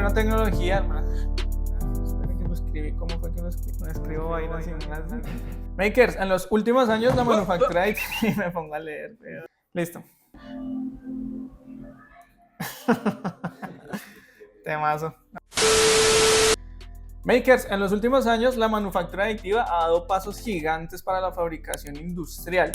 una tecnología. Espera que lo escribí. ¿Cómo fue que lo escribí? No escribo vainas sin más. Makers, en los últimos años la manufactura y me pongo a leer. Pero... Listo. Temazo. Makers, en los últimos años la manufactura aditiva ha dado pasos gigantes para la fabricación industrial.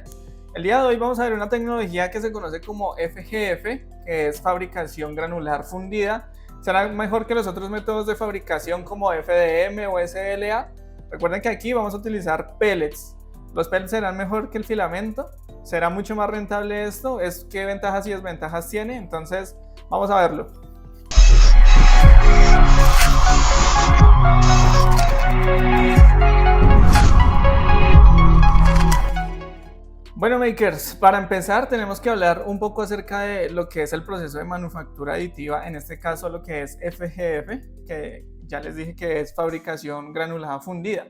El día de hoy vamos a ver una tecnología que se conoce como FGF, que es fabricación granular fundida. Será mejor que los otros métodos de fabricación como FDM o SLA. Recuerden que aquí vamos a utilizar pellets. Los pellets serán mejor que el filamento. Será mucho más rentable esto. ¿Qué ventajas y desventajas tiene? Entonces vamos a verlo. Bueno, makers, para empezar tenemos que hablar un poco acerca de lo que es el proceso de manufactura aditiva, en este caso lo que es FGF, que ya les dije que es fabricación granulada fundida.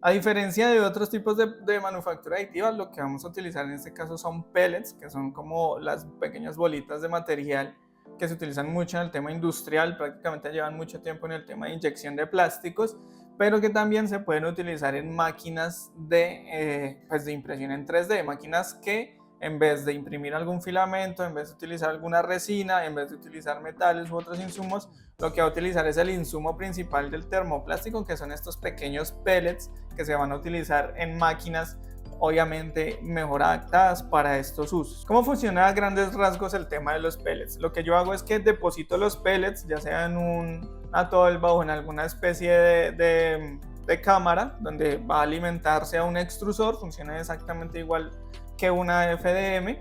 A diferencia de otros tipos de manufactura aditiva, lo que vamos a utilizar en este caso son pellets, que son como las pequeñas bolitas de material que se utilizan mucho en el tema industrial, prácticamente llevan mucho tiempo en el tema de inyección de plásticos, pero que también se pueden utilizar en máquinas de impresión en 3D, máquinas que en vez de imprimir algún filamento, en vez de utilizar alguna resina, en vez de utilizar metales u otros insumos, lo que va a utilizar es el insumo principal del termoplástico, que son estos pequeños pellets que se van a utilizar en máquinas obviamente mejor adaptadas para estos usos. ¿Cómo funciona a grandes rasgos el tema de los pellets? Lo que yo hago es que deposito los pellets, ya sea en un atolva o en alguna especie de cámara donde va a alimentarse a un extrusor, funciona exactamente igual que una FDM,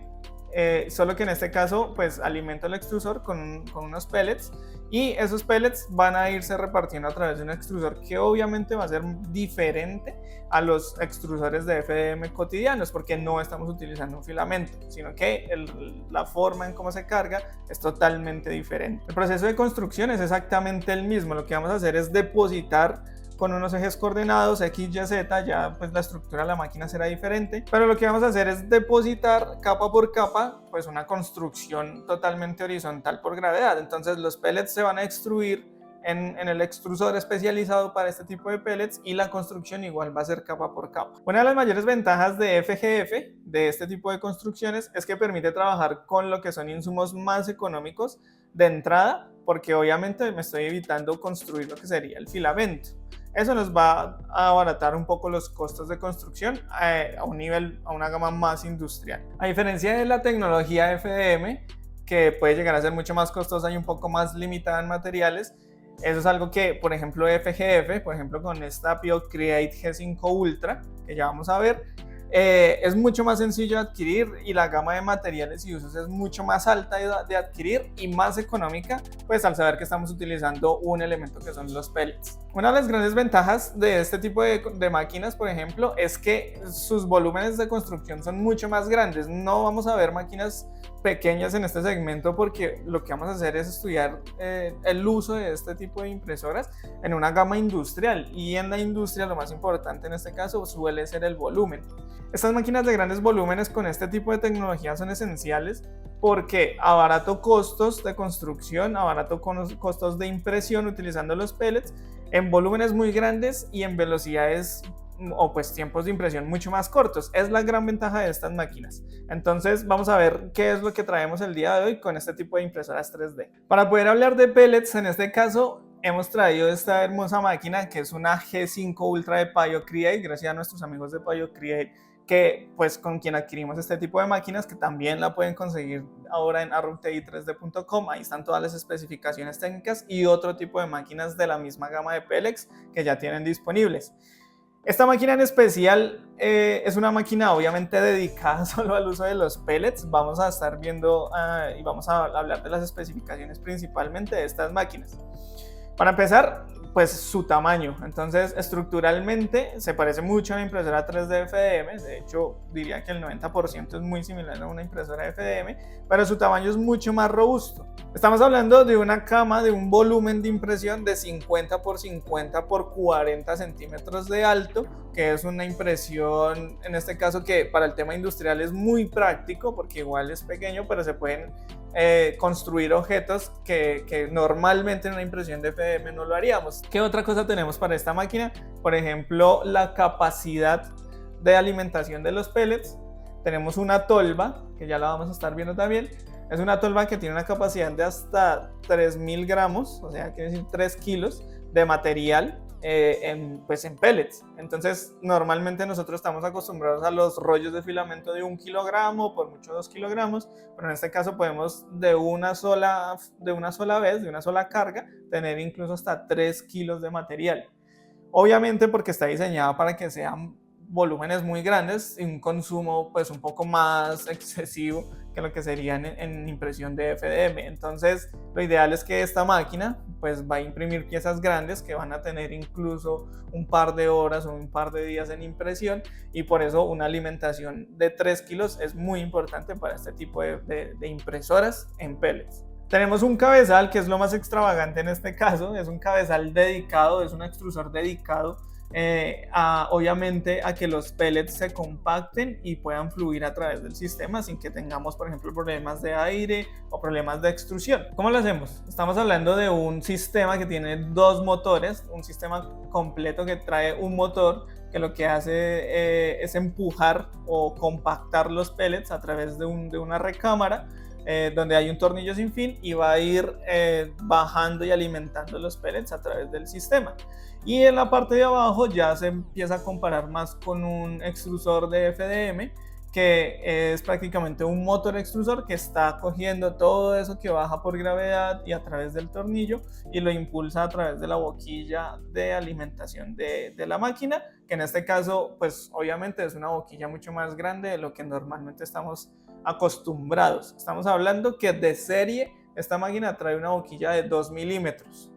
solo que en este caso pues alimento el extrusor con unos pellets y esos pellets van a irse repartiendo a través de un extrusor que obviamente va a ser diferente a los extrusores de FDM cotidianos porque no estamos utilizando un filamento, sino que la forma en cómo se carga es totalmente diferente. El proceso de construcción es exactamente el mismo, lo que vamos a hacer es depositar con unos ejes coordenados X, Y, Z, ya pues la estructura de la máquina será diferente, pero lo que vamos a hacer es depositar capa por capa pues una construcción totalmente horizontal por gravedad. Entonces los pellets se van a extruir en el extrusor especializado para este tipo de pellets y la construcción igual va a ser capa por capa. Una de las mayores ventajas de FGF, de este tipo de construcciones, es que permite trabajar con lo que son insumos más económicos de entrada, porque obviamente me estoy evitando construir lo que sería el filamento. Eso nos va a abaratar un poco los costos de construcción a una gama más industrial. A diferencia de la tecnología FDM, que puede llegar a ser mucho más costosa y un poco más limitada en materiales, eso es algo que, por ejemplo, FGF, por ejemplo, con esta PioCreate G5 Ultra, que ya vamos a ver, es mucho más sencillo de adquirir y la gama de materiales y usos es mucho más alta de adquirir y más económica, pues al saber que estamos utilizando un elemento que son los pellets. Una de las grandes ventajas de este tipo de máquinas, por ejemplo, es que sus volúmenes de construcción son mucho más grandes. No vamos a ver máquinas pequeñas en este segmento porque lo que vamos a hacer es estudiar el uso de este tipo de impresoras en una gama industrial, y en la industria lo más importante en este caso suele ser el volumen. Estas máquinas de grandes volúmenes con este tipo de tecnología son esenciales porque abarato costos de construcción, abarato costos de impresión utilizando los pellets en volúmenes muy grandes y en velocidades o pues tiempos de impresión mucho más cortos. Es la gran ventaja de estas máquinas. Entonces vamos a ver qué es lo que traemos el día de hoy con este tipo de impresoras 3D. Para poder hablar de pellets, en este caso hemos traído esta hermosa máquina que es una G5 Ultra de PioCreate, gracias a nuestros amigos de PioCreate, que pues con quien adquirimos este tipo de máquinas, que también la pueden conseguir ahora en arrowti3d.com. Ahí están todas las especificaciones técnicas y otro tipo de máquinas de la misma gama de pellets que ya tienen disponibles. Esta máquina en especial es una máquina obviamente dedicada solo al uso de los pellets. Vamos a estar viendo y vamos a hablar de las especificaciones principalmente de estas máquinas. Para empezar, pues su tamaño. Entonces, estructuralmente se parece mucho a una impresora 3D FDM. De hecho, diría que el 90% es muy similar a una impresora FDM, pero su tamaño es mucho más robusto. Estamos hablando de una cama de un volumen de impresión de 50 por 50 por 40 centímetros de alto, que es una impresión, en este caso, que para el tema industrial es muy práctico, porque igual es pequeño, pero se pueden construir objetos que normalmente en una impresión de FDM no lo haríamos. ¿Qué otra cosa tenemos para esta máquina? Por ejemplo, la capacidad de alimentación de los pellets. Tenemos una tolva, que ya la vamos a estar viendo también. Es una tolva que tiene una capacidad de hasta 3000 gramos, o sea, quiere decir 3 kilos de material pues en pellets. Entonces, normalmente nosotros estamos acostumbrados a los rollos de filamento de 1 kilogramo, por mucho 2 kilogramos, pero en este caso podemos de una sola vez, de una sola carga, tener incluso hasta 3 kilos de material. Obviamente porque está diseñada para que sean volúmenes muy grandes y un consumo pues un poco más excesivo que lo que sería en impresión de FDM. Entonces lo ideal es que esta máquina pues va a imprimir piezas grandes que van a tener incluso un par de horas o un par de días en impresión, y por eso una alimentación de 3 kilos es muy importante para este tipo de impresoras en pellets. Tenemos un cabezal que es lo más extravagante en este caso, es un cabezal dedicado, es un extrusor dedicado obviamente a que los pellets se compacten y puedan fluir a través del sistema sin que tengamos, por ejemplo, problemas de aire o problemas de extrusión. ¿Cómo lo hacemos? Estamos hablando de un sistema que tiene 2 motores, un sistema completo que trae un motor que lo que hace es empujar o compactar los pellets a través de una recámara donde hay un tornillo sin fin, y va a ir bajando y alimentando los pellets a través del sistema. Y en la parte de abajo ya se empieza a comparar más con un extrusor de FDM, que es prácticamente un motor extrusor que está cogiendo todo eso que baja por gravedad y a través del tornillo y lo impulsa a través de la boquilla de alimentación de la máquina, que en este caso pues obviamente es una boquilla mucho más grande de lo que normalmente estamos acostumbrados. Estamos hablando que de serie esta máquina trae una boquilla de 2 milímetros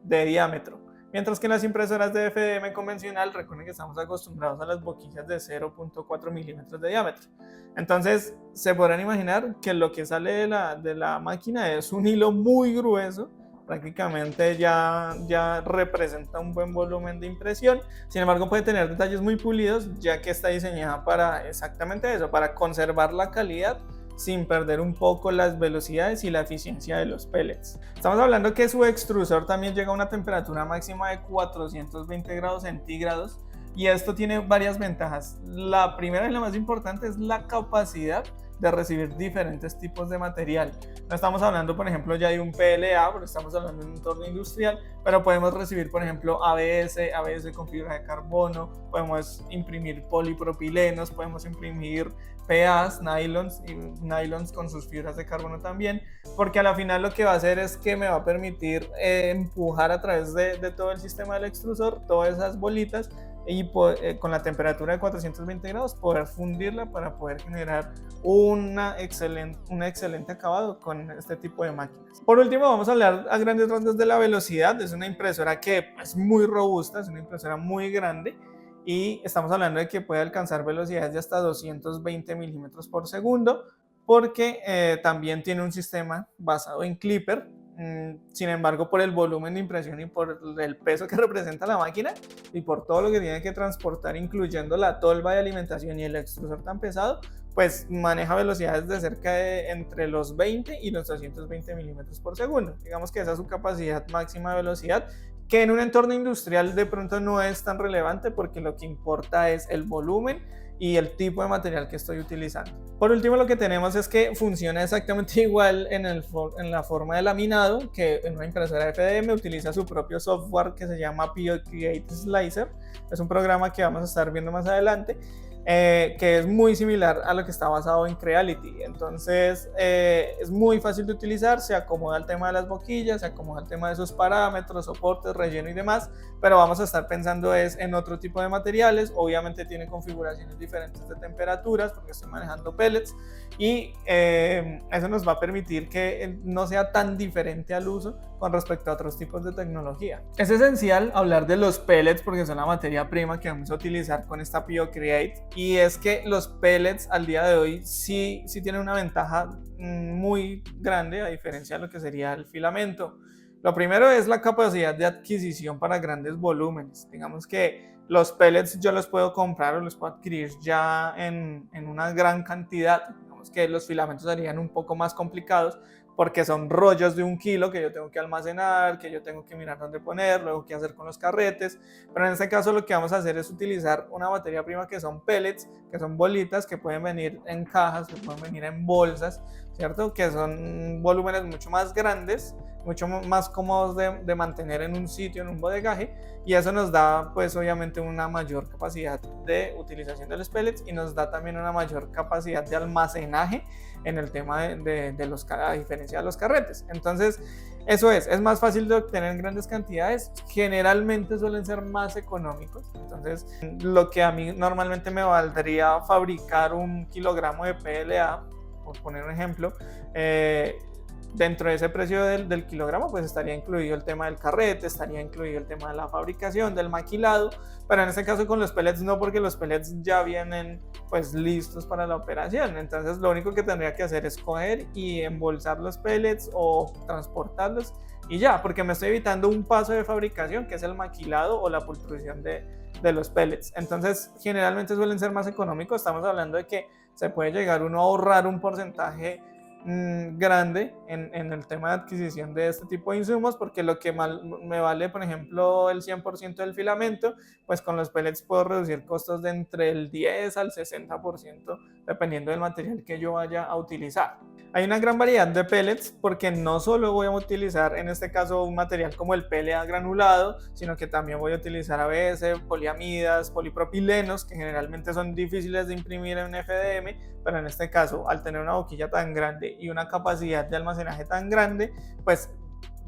de diámetro, mientras que en las impresoras de FDM convencional, recuerden que estamos acostumbrados a las boquillas de 0.4 milímetros de diámetro. Entonces se podrán imaginar que lo que sale de la máquina es un hilo muy grueso, prácticamente ya representa un buen volumen de impresión. Sin embargo, puede tener detalles muy pulidos, ya que está diseñada para exactamente eso, para conservar la calidad sin perder un poco las velocidades y la eficiencia de los pellets. Estamos hablando que su extrusor también llega a una temperatura máxima de 420 grados centígrados, y esto tiene varias ventajas. La primera y la más importante es la capacidad de recibir diferentes tipos de material. No estamos hablando, por ejemplo, ya de un PLA, porque estamos hablando de un entorno industrial, pero podemos recibir, por ejemplo, ABS con fibra de carbono, podemos imprimir polipropilenos, podemos imprimir PAs, nylons con sus fibras de carbono también, porque a la final lo que va a hacer es que me va a permitir empujar a través de todo el sistema del extrusor todas esas bolitas, y con la temperatura de 420 grados poder fundirla para poder generar un excelente acabado con este tipo de máquinas. Por último, vamos a hablar a grandes rasgos de la velocidad. Es una impresora que es muy robusta, es una impresora muy grande, y estamos hablando de que puede alcanzar velocidades de hasta 220 milímetros por segundo, porque también tiene un sistema basado en Clipper. Sin embargo, por el volumen de impresión y por el peso que representa la máquina y por todo lo que tiene que transportar, incluyendo la tolva de alimentación y el extrusor tan pesado, pues maneja velocidades de cerca de entre los 20 y los 220 milímetros por segundo. Digamos que esa es su capacidad máxima de velocidad, que en un entorno industrial de pronto no es tan relevante, porque lo que importa es el volumen y el tipo de material que estoy utilizando. Por último, lo que tenemos es que funciona exactamente igual en la forma de laminado, que en una impresora FDM utiliza su propio software que se llama PO Create Slicer. Es un programa que vamos a estar viendo más adelante, que es muy similar a lo que está basado en Creality. Entonces es muy fácil de utilizar, se acomoda al tema de las boquillas, se acomoda al tema de sus parámetros, soportes, relleno y demás, pero vamos a estar pensando en otro tipo de materiales. Obviamente tiene configuraciones diferentes de temperaturas porque estoy manejando pellets, y eso nos va a permitir que no sea tan diferente al uso con respecto a otros tipos de tecnología. Es esencial hablar de los pellets porque son la materia prima que vamos a utilizar con esta PO Create, y es que los pellets al día de hoy sí tienen una ventaja muy grande a diferencia de lo que sería el filamento. Lo primero es la capacidad de adquisición para grandes volúmenes. Digamos que los pellets yo los puedo comprar o los puedo adquirir ya en una gran cantidad. Digamos que los filamentos serían un poco más complicados, porque son rollos de 1 kilo que yo tengo que almacenar, que yo tengo que mirar dónde poner, luego qué hacer con los carretes. Pero en este caso lo que vamos a hacer es utilizar una materia prima que son pellets, que son bolitas que pueden venir en cajas, que pueden venir en bolsas, ¿cierto? Que son volúmenes mucho más grandes, mucho más cómodos de mantener en un sitio, en un bodegaje, y eso nos da pues obviamente una mayor capacidad de utilización de los pellets y nos da también una mayor capacidad de almacenaje en el tema a diferencia de los carretes. Entonces eso es más fácil de obtener en grandes cantidades, generalmente suelen ser más económicos. Entonces lo que a mí normalmente me valdría fabricar 1 kilogramo de PLA, por poner un ejemplo, dentro de ese precio del kilogramo pues estaría incluido el tema del carrete, estaría incluido el tema de la fabricación, del maquilado, pero en este caso con los pellets no, porque los pellets ya vienen pues listos para la operación. Entonces lo único que tendría que hacer es coger y embolsar los pellets o transportarlos y ya, porque me estoy evitando un paso de fabricación que es el maquilado o la pultrusión de los pellets. Entonces generalmente suelen ser más económicos. Estamos hablando de que se puede llegar uno a ahorrar un porcentaje grande en el tema de adquisición de este tipo de insumos, porque lo que me vale, por ejemplo, el 100% del filamento, pues con los pellets puedo reducir costos de entre el 10 al 60% dependiendo del material que yo vaya a utilizar. Hay una gran variedad de pellets porque no solo voy a utilizar en este caso un material como el PLA granulado, sino que también voy a utilizar ABS, poliamidas, polipropilenos, que generalmente son difíciles de imprimir en un FDM, pero en este caso al tener una boquilla tan grande y una capacidad de almacenaje tan grande, pues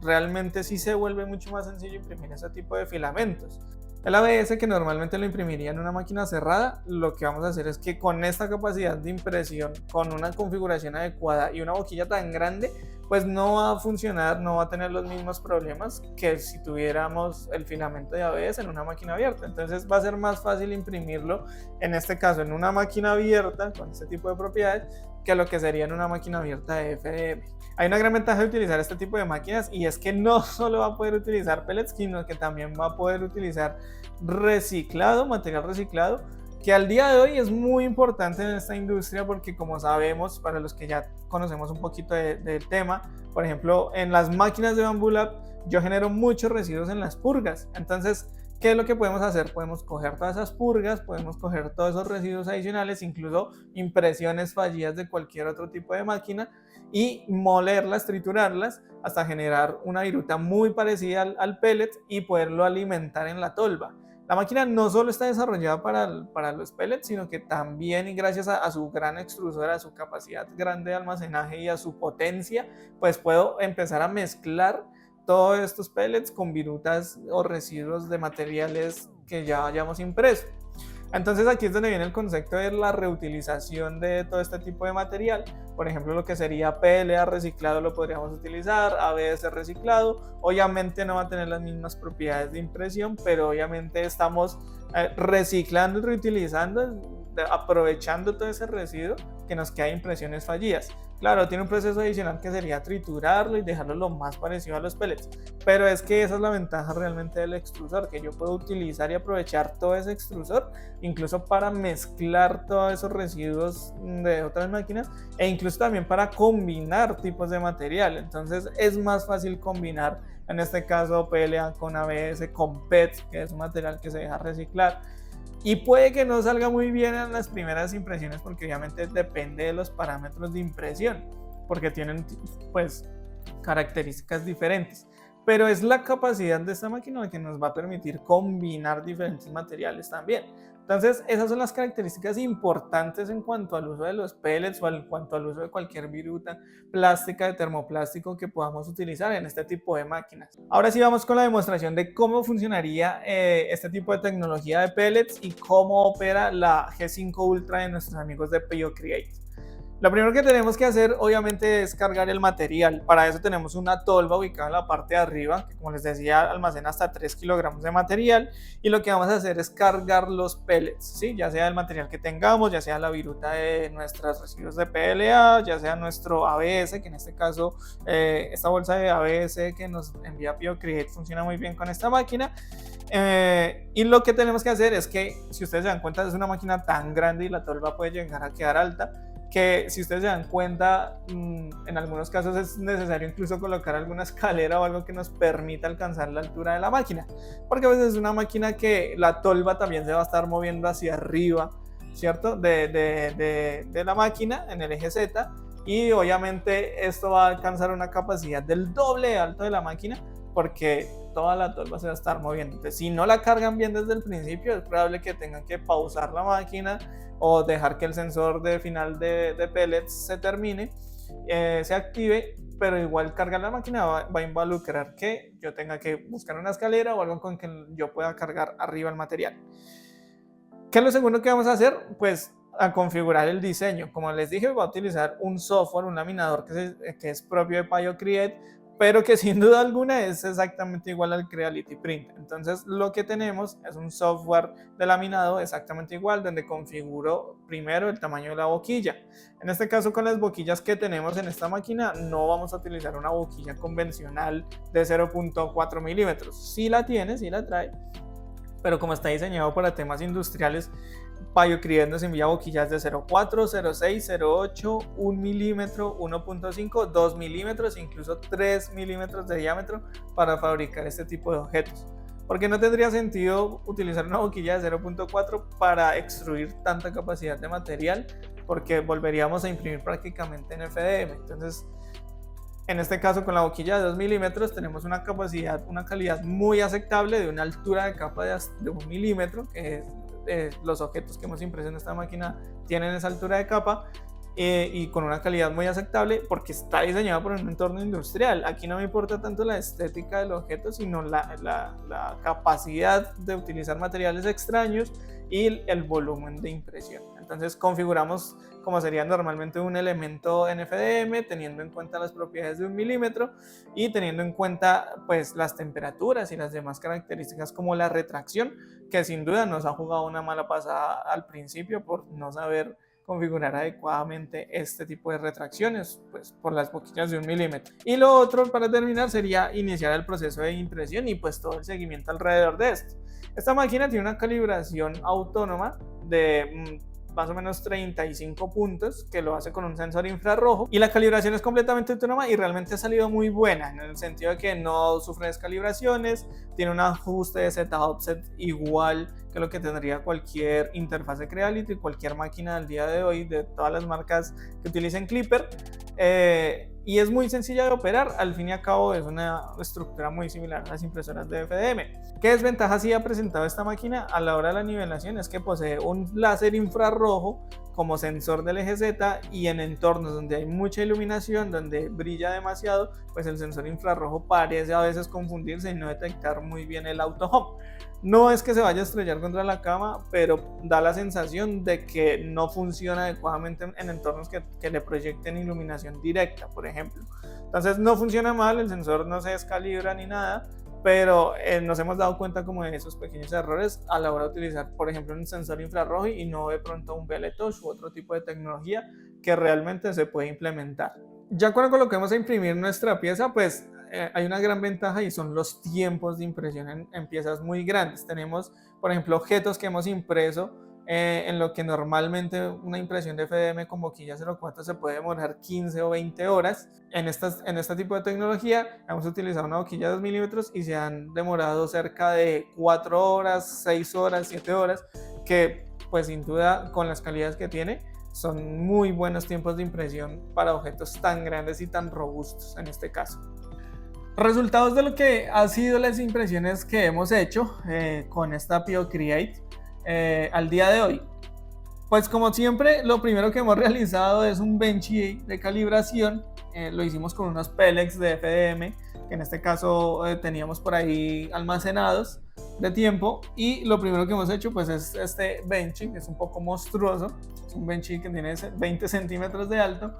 realmente sí se vuelve mucho más sencillo imprimir ese tipo de filamentos. El ABS, que normalmente lo imprimiría en una máquina cerrada, lo que vamos a hacer es que con esta capacidad de impresión, con una configuración adecuada y una boquilla tan grande, pues no va a funcionar, no va a tener los mismos problemas que si tuviéramos el filamento de ABS en una máquina abierta. Entonces va a ser más fácil imprimirlo, en este caso en una máquina abierta, con este tipo de propiedades, que lo que sería en una máquina abierta de FDM. Hay una gran ventaja de utilizar este tipo de máquinas y es que no solo va a poder utilizar pellets, sino que también va a poder utilizar reciclado, material reciclado, que al día de hoy es muy importante en esta industria porque, como sabemos, para los que ya conocemos un poquito del tema, por ejemplo, en las máquinas de Bambu Lab yo genero muchos residuos en las purgas. Entonces, ¿qué es lo que podemos hacer? Podemos coger todas esas purgas, podemos coger todos esos residuos adicionales, incluso impresiones fallidas de cualquier otro tipo de máquina, y molerlas, triturarlas hasta generar una viruta muy parecida al pellet y poderlo alimentar en la tolva. La máquina no solo está desarrollada para los pellets, sino que también, y gracias a su gran extrusora, a su capacidad grande de almacenaje y a su potencia, pues puedo empezar a mezclar todos estos pellets con virutas o residuos de materiales que ya hayamos impreso. Entonces aquí es donde viene el concepto de la reutilización de todo este tipo de material. Por ejemplo, lo que sería PLA reciclado lo podríamos utilizar, ABS reciclado. Obviamente no va a tener las mismas propiedades de impresión, pero obviamente estamos reciclando y reutilizando, aprovechando todo ese residuo que nos queda de impresiones fallidas. Claro, tiene un proceso adicional que sería triturarlo y dejarlo lo más parecido a los pellets, pero es que esa es la ventaja realmente del extrusor, que yo puedo utilizar y aprovechar todo ese extrusor incluso para mezclar todos esos residuos de otras máquinas e incluso también para combinar tipos de material. Entonces es más fácil combinar, en este caso PLA con ABS, con PET, que es un material que se deja reciclar. Y puede que no salga muy bien en las primeras impresiones porque obviamente depende de los parámetros de impresión, porque tienen pues características diferentes. Pero es la capacidad de esta máquina la que nos va a permitir combinar diferentes materiales también. Entonces esas son las características importantes en cuanto al uso de los pellets o en cuanto al uso de cualquier viruta plástica de termoplástico que podamos utilizar en este tipo de máquinas. Ahora sí vamos con la demostración de cómo funcionaría este tipo de tecnología de pellets y cómo opera la G5 Ultra de nuestros amigos de PioCreate. Lo primero que tenemos que hacer obviamente es cargar el material. Para eso tenemos una tolva ubicada en la parte de arriba que, como les decía, almacena hasta 3 kilogramos de material, y lo que vamos a hacer es cargar los pellets, ¿sí? Ya sea el material que tengamos, ya sea la viruta de nuestros residuos de PLA, ya sea nuestro ABS, que en este caso esta bolsa de ABS que nos envía PioCreate funciona muy bien con esta máquina. Y lo que tenemos que hacer es que, si ustedes se dan cuenta, es una máquina tan grande y la tolva puede llegar a quedar alta. que si ustedes se dan cuenta, en algunos casos es necesario incluso colocar alguna escalera o algo que nos permita alcanzar la altura de la máquina, porque a veces es una máquina que la tolva también se va a estar moviendo hacia arriba, ¿cierto? De la máquina en el eje Z, y obviamente esto va a alcanzar una capacidad del doble de alto de la máquina, porque toda la tolva se va a estar moviendo. Entonces, si no la cargan bien desde el principio, es probable que tengan que pausar la máquina o dejar que el sensor de final de pellets se termine, se active, pero igual cargar la máquina va a involucrar que yo tenga que buscar una escalera o algo con que yo pueda cargar arriba el material. ¿Qué es lo segundo que vamos a hacer? Pues a configurar el diseño. Como les dije, voy a utilizar un software, un laminador que es propio de PioCreate, pero que sin duda alguna es exactamente igual al Creality Print. Entonces lo que tenemos es un software de laminado exactamente igual, donde configuro primero el tamaño de la boquilla. En este caso, con las boquillas que tenemos en esta máquina, no vamos a utilizar una boquilla convencional de 0.4 milímetros. Si la tiene, si la trae, pero como está diseñado para temas industriales, PioCreate nos envía boquillas de 0.4, 0.6, 0.8, 1 milímetro, 1.5, 2 milímetros, incluso 3 milímetros de diámetro para fabricar este tipo de objetos. Porque no tendría sentido utilizar una boquilla de 0.4 para extruir tanta capacidad de material, porque volveríamos a imprimir prácticamente en FDM. Entonces, en este caso, con la boquilla de 2 milímetros tenemos una capacidad, una calidad muy aceptable, de una altura de capa de 1 milímetro, que los objetos que hemos impreso en esta máquina tienen esa altura de capa, y con una calidad muy aceptable porque está diseñado por un entorno industrial. Aquí no me importa tanto la estética del objeto, sino la capacidad de utilizar materiales extraños y el volumen de impresión. Entonces configuramos como sería normalmente un elemento en FDM, teniendo en cuenta las propiedades de 1 milímetro y teniendo en cuenta pues las temperaturas y las demás características, como la retracción, que sin duda nos ha jugado una mala pasada al principio por no saber configurar adecuadamente este tipo de retracciones, pues por las boquillas de 1 milímetro. Y lo otro, para terminar, sería iniciar el proceso de impresión y pues todo el seguimiento alrededor de esto. Esta máquina tiene una calibración autónoma de más o menos 35 puntos, que lo hace con un sensor infrarrojo, y la calibración es completamente autónoma y realmente ha salido muy buena, en el sentido de que no sufre descalibraciones, tiene un ajuste de Z-offset igual que lo que tendría cualquier interfaz de Creality, cualquier máquina del día de hoy, de todas las marcas que utilicen Clipper, y es muy sencilla de operar. Al fin y al cabo es una estructura muy similar a las impresoras de FDM. ¿Qué desventajas sí ha presentado esta máquina a la hora de la nivelación? Es que posee un láser infrarrojo como sensor del eje Z, y en entornos donde hay mucha iluminación, donde brilla demasiado, pues el sensor infrarrojo parece a veces confundirse y no detectar muy bien el auto home. No es que se vaya a estrellar contra la cama, pero da la sensación de que no funciona adecuadamente en entornos que le proyecten iluminación directa, por ejemplo. Entonces no funciona mal, el sensor no se descalibra ni nada, pero nos hemos dado cuenta como de esos pequeños errores a la hora de utilizar, por ejemplo, un sensor infrarrojo y no de pronto un VLTouch u otro tipo de tecnología que realmente se puede implementar. Ya cuando coloquemos a imprimir nuestra pieza, pues hay una gran ventaja, y son los tiempos de impresión en piezas muy grandes. Tenemos, por ejemplo, objetos que hemos impreso en lo que normalmente una impresión de FDM con boquilla 0.4 se puede demorar 15 o 20 horas. En este tipo de tecnología hemos utilizado una boquilla de 2 milímetros y se han demorado cerca de 4 horas, 6 horas, 7 horas, que pues sin duda, con las calidades que tiene, son muy buenos tiempos de impresión para objetos tan grandes y tan robustos en este caso. Resultados de lo que han sido las impresiones que hemos hecho con esta PioCreate al día de hoy. Pues como siempre, lo primero que hemos realizado es un benchy de calibración. Lo hicimos con unos pellets de FDM, que en este caso teníamos por ahí almacenados de tiempo, y lo primero que hemos hecho pues es este benchy, que es un poco monstruoso. Es un benchy que tiene 20 centímetros de alto,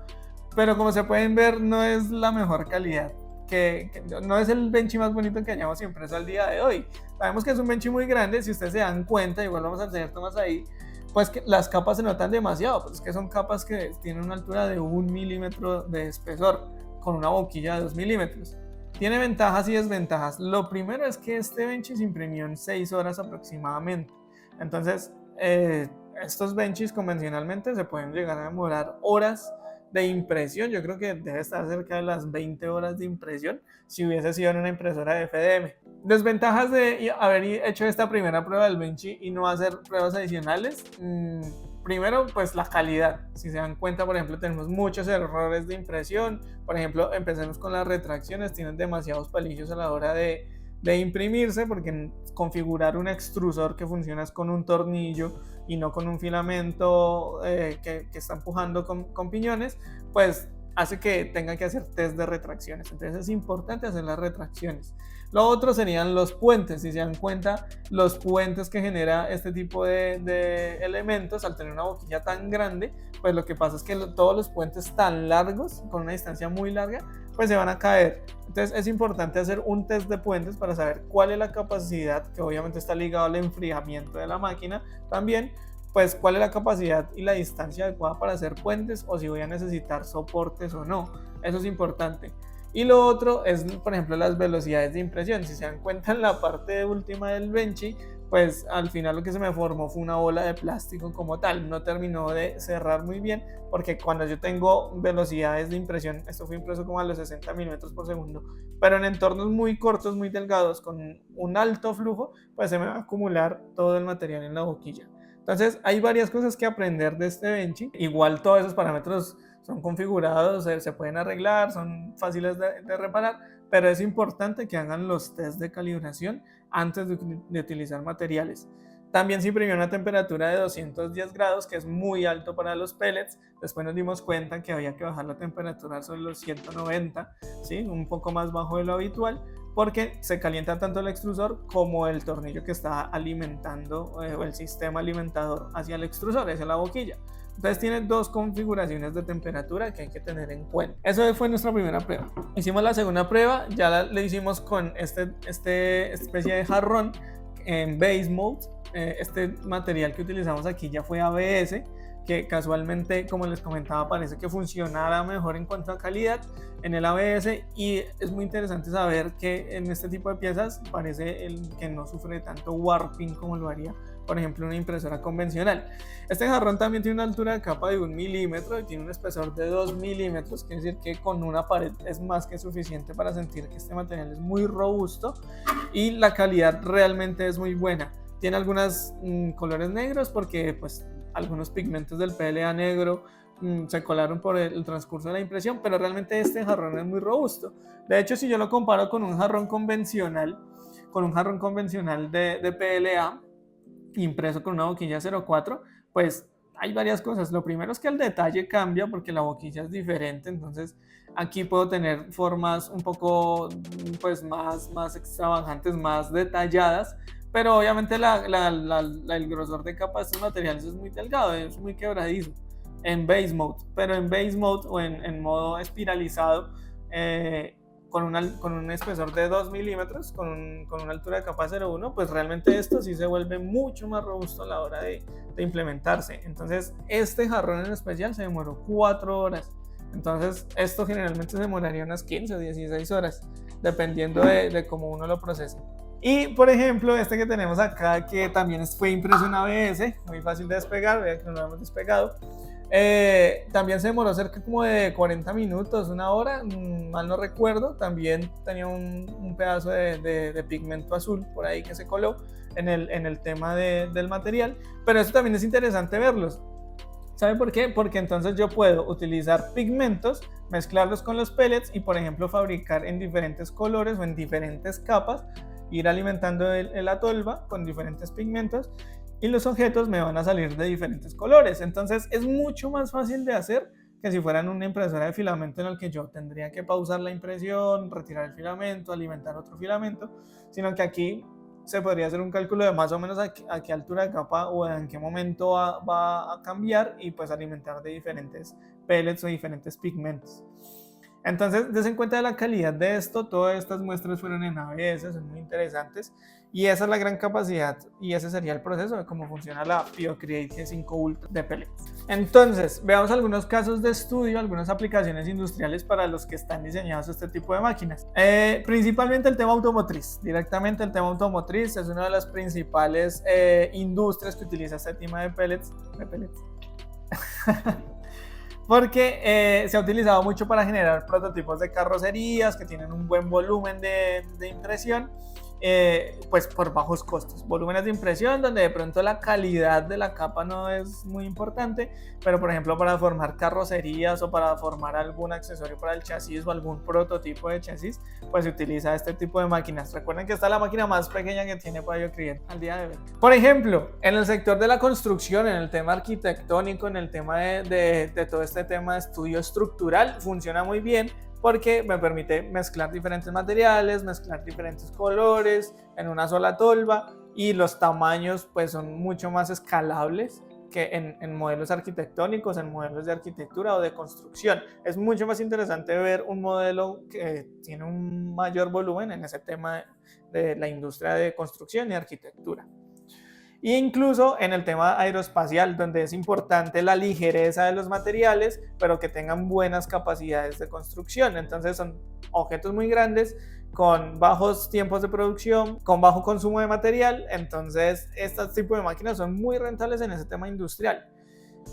pero como se pueden ver no es la mejor calidad, que no es el benchy más bonito que hayamos impreso al día de hoy. Sabemos que es un benchy muy grande, si ustedes se dan cuenta, igual vamos a enseñar tomas ahí, pues que las capas se notan demasiado, pues es que son capas que tienen una altura de 1 milímetro de espesor, con una boquilla de 2 milímetros. Tiene ventajas y desventajas. Lo primero es que este benchy se imprimió en 6 horas aproximadamente, entonces estos benches convencionalmente se pueden llegar a demorar horas de impresión. Yo creo que debe estar cerca de las 20 horas de impresión si hubiese sido en una impresora de FDM. Desventajas de haber hecho esta primera prueba del Benchy y no hacer pruebas adicionales. Primero, pues la calidad. Si se dan cuenta, por ejemplo, tenemos muchos errores de impresión. Por ejemplo, empecemos con las retracciones. Tienen demasiados palillos a la hora de imprimirse, porque configurar un extrusor que funciona con un tornillo y no con un filamento que está empujando con piñones, pues hace que tenga que hacer test de retracciones. Entonces es importante hacer las retracciones. Lo otro serían los puentes. Si se dan cuenta, los puentes que genera este tipo de elementos, al tener una boquilla tan grande, pues lo que pasa es que todos los puentes tan largos, con una distancia muy larga, pues se van a caer. Entonces es importante hacer un test de puentes para saber cuál es la capacidad, que obviamente está ligado al enfriamiento de la máquina también, pues cuál es la capacidad y la distancia adecuada para hacer puentes, o si voy a necesitar soportes o no. Eso es importante. Y lo otro es, por ejemplo, las velocidades de impresión. Si se dan cuenta, en la parte última del Benchy, pues al final lo que se me formó fue una bola de plástico como tal. No terminó de cerrar muy bien, porque cuando yo tengo velocidades de impresión, esto fue impreso como a los 60 milímetros por segundo, pero en entornos muy cortos, muy delgados, con un alto flujo, pues se me va a acumular todo el material en la boquilla. Entonces hay varias cosas que aprender de este Benchy. Igual todos esos parámetros son configurados, se pueden arreglar, son fáciles de reparar, pero es importante que hagan los test de calibración antes de utilizar materiales. También se imprimió una temperatura de 210 grados, que es muy alto para los pellets. Después nos dimos cuenta que había que bajar la temperatura sobre los 190, ¿sí? Un poco más bajo de lo habitual, porque se calienta tanto el extrusor como el tornillo que está alimentando, o el sistema alimentador hacia el extrusor, hacia la boquilla. Entonces tiene dos configuraciones de temperatura que hay que tener en cuenta. Eso fue nuestra primera prueba. Hicimos la segunda prueba, ya le hicimos con este especie de jarrón en base mode. Este material que utilizamos aquí ya fue ABS, que casualmente, como les comentaba, parece que funcionara mejor en cuanto a calidad en el ABS, y es muy interesante saber que en este tipo de piezas parece que no sufre tanto warping como lo haría, por ejemplo, una impresora convencional. Este jarrón también tiene una altura de capa de 1 milímetro y tiene un espesor de 2 milímetros, quiere decir que con una pared es más que suficiente para sentir que este material es muy robusto y la calidad realmente es muy buena. Tiene algunos colores negros porque pues algunos pigmentos del PLA negro se colaron por el transcurso de la impresión, pero realmente este jarrón es muy robusto. De hecho, si yo lo comparo con un jarrón convencional, de PLA impreso con una boquilla 04, pues hay varias cosas. Lo primero es que el detalle cambia porque la boquilla es diferente, entonces aquí puedo tener formas un poco pues más extravagantes, más detalladas, pero obviamente el grosor de capa de estos materiales es muy delgado, es muy quebradizo en base mode, pero en base mode o en modo espiralizado, con un espesor de 2 milímetros, con una altura de capa 0,1, pues realmente esto sí se vuelve mucho más robusto a la hora de implementarse. Entonces este jarrón en especial se demoró 4 horas. Entonces esto generalmente se demoraría unas 15 o 16 horas, dependiendo de cómo uno lo procese. Y por ejemplo, este que tenemos acá, que también fue impreso en ABS, muy fácil de despegar, vean que no lo hemos despegado. También se demoró cerca como de 40 minutos, una hora, mal no recuerdo. También tenía un pedazo de pigmento azul por ahí que se coló en el tema del material, pero eso también es interesante verlos. ¿Saben por qué? Porque entonces yo puedo utilizar pigmentos, mezclarlos con los pellets y, por ejemplo, fabricar en diferentes colores o en diferentes capas, ir alimentando la tolva con diferentes pigmentos, y los objetos me van a salir de diferentes colores. Entonces es mucho más fácil de hacer que si fueran una impresora de filamento en el que yo tendría que pausar la impresión, retirar el filamento, alimentar otro filamento, sino que aquí se podría hacer un cálculo de más o menos a qué altura de capa o en qué momento va a cambiar, y pues alimentar de diferentes pellets o diferentes pigmentos. Entonces, des en cuenta de la calidad de esto. Todas estas muestras fueron en ABS, son muy interesantes. Y esa es la gran capacidad y ese sería el proceso de cómo funciona la BioCreate G5 Ultra de pellets. Entonces, veamos algunos casos de estudio, algunas aplicaciones industriales para los que están diseñados este tipo de máquinas. Principalmente el tema automotriz. Directamente el tema automotriz es una de las principales industrias que utiliza este tema de pellets. Porque se ha utilizado mucho para generar prototipos de carrocerías que tienen un buen volumen de impresión, pues por bajos costos, volúmenes de impresión donde de pronto la calidad de la capa no es muy importante, pero por ejemplo para formar carrocerías o para formar algún accesorio para el chasis o algún prototipo de chasis, pues se utiliza este tipo de máquinas. Recuerden que esta es la máquina más pequeña que tiene BioCreate al día de hoy. Por ejemplo, en el sector de la construcción, en el tema arquitectónico, en el tema de todo este tema de estudio estructural, funciona muy bien porque me permite mezclar diferentes materiales, mezclar diferentes colores en una sola tolva, y los tamaños pues son mucho más escalables que en modelos arquitectónicos, en modelos de arquitectura o de construcción. Es mucho más interesante ver un modelo que tiene un mayor volumen en ese tema de la industria de construcción y arquitectura. E incluso en el tema aeroespacial, donde es importante la ligereza de los materiales, pero que tengan buenas capacidades de construcción. Entonces son objetos muy grandes, con bajos tiempos de producción, con bajo consumo de material. Entonces este tipo de máquinas son muy rentables en ese tema industrial.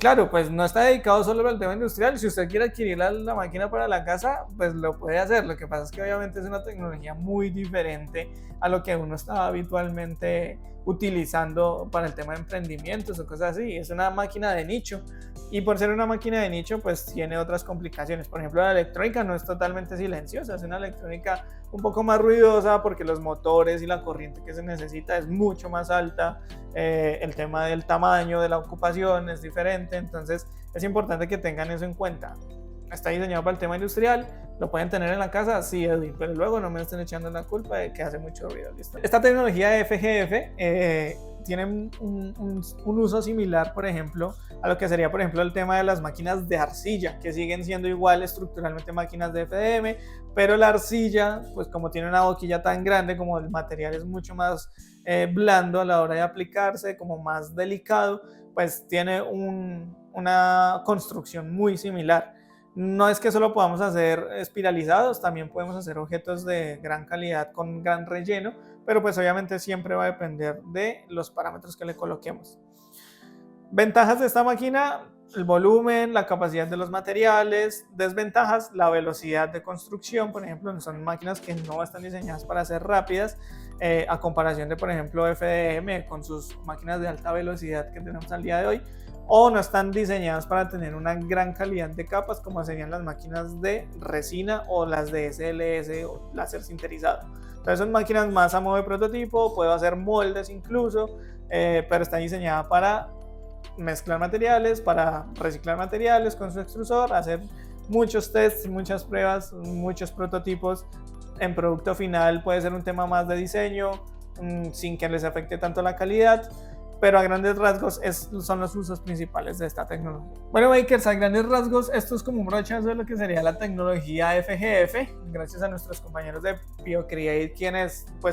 Claro, pues no está dedicado solo al tema industrial. Si usted quiere adquirir la máquina para la casa, pues lo puede hacer. Lo que pasa es que obviamente es una tecnología muy diferente a lo que uno está habitualmente utilizando para el tema de emprendimientos o cosas así. Es una máquina de nicho, y por ser una máquina de nicho pues tiene otras complicaciones. Por ejemplo, la electrónica no es totalmente silenciosa, es una electrónica un poco más ruidosa porque los motores y la corriente que se necesita es mucho más alta. El tema del tamaño de la ocupación es diferente, entonces es importante que tengan eso en cuenta. Está diseñado para el tema industrial, lo pueden tener en la casa, sí, Edwin, pero luego no me estén echando la culpa de que hace mucho ruido. ¿Listo? Esta tecnología de FGF tiene un uso similar, por ejemplo, a lo que sería, por ejemplo, el tema de las máquinas de arcilla, que siguen siendo igual estructuralmente máquinas de FDM, pero la arcilla, pues como tiene una boquilla tan grande, como el material es mucho más blando a la hora de aplicarse, como más delicado, pues tiene una construcción muy similar. No es que solo podamos hacer espiralizados, también podemos hacer objetos de gran calidad con gran relleno, pero pues obviamente siempre va a depender de los parámetros que le coloquemos. Ventajas de esta máquina: el volumen, la capacidad de los materiales. Desventajas: la velocidad de construcción. Por ejemplo, son máquinas que no están diseñadas para ser rápidas, a comparación de, por ejemplo, FDM con sus máquinas de alta velocidad que tenemos al día de hoy, o no están diseñadas para tener una gran calidad de capas como serían las máquinas de resina o las de SLS o láser sinterizado. Entonces son máquinas más a modo de prototipo, puedo hacer moldes incluso, pero está diseñada para mezclar materiales, para reciclar materiales con su extrusor, hacer muchos tests, muchas pruebas, muchos prototipos. En producto final puede ser un tema más de diseño, sin que les afecte tanto la calidad, pero a grandes rasgos son los usos principales de esta tecnología. Bueno, makers, a grandes rasgos esto es como un brochazo de lo que sería la tecnología FGF, gracias a nuestros compañeros de BioCreate,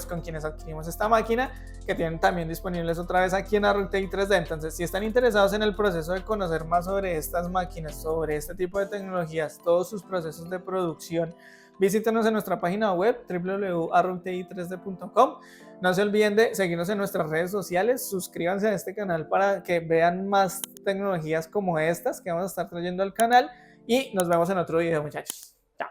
con quienes adquirimos esta máquina, que tienen también disponibles otra vez aquí en ArrowTech 3D. Entonces, si están interesados en el proceso de conocer más sobre estas máquinas, sobre este tipo de tecnologías, todos sus procesos de producción, visítenos en nuestra página web www.arrowtech3d.com. No se olviden de seguirnos en nuestras redes sociales, suscríbanse a este canal para que vean más tecnologías como estas que vamos a estar trayendo al canal, y nos vemos en otro video, muchachos. Chao.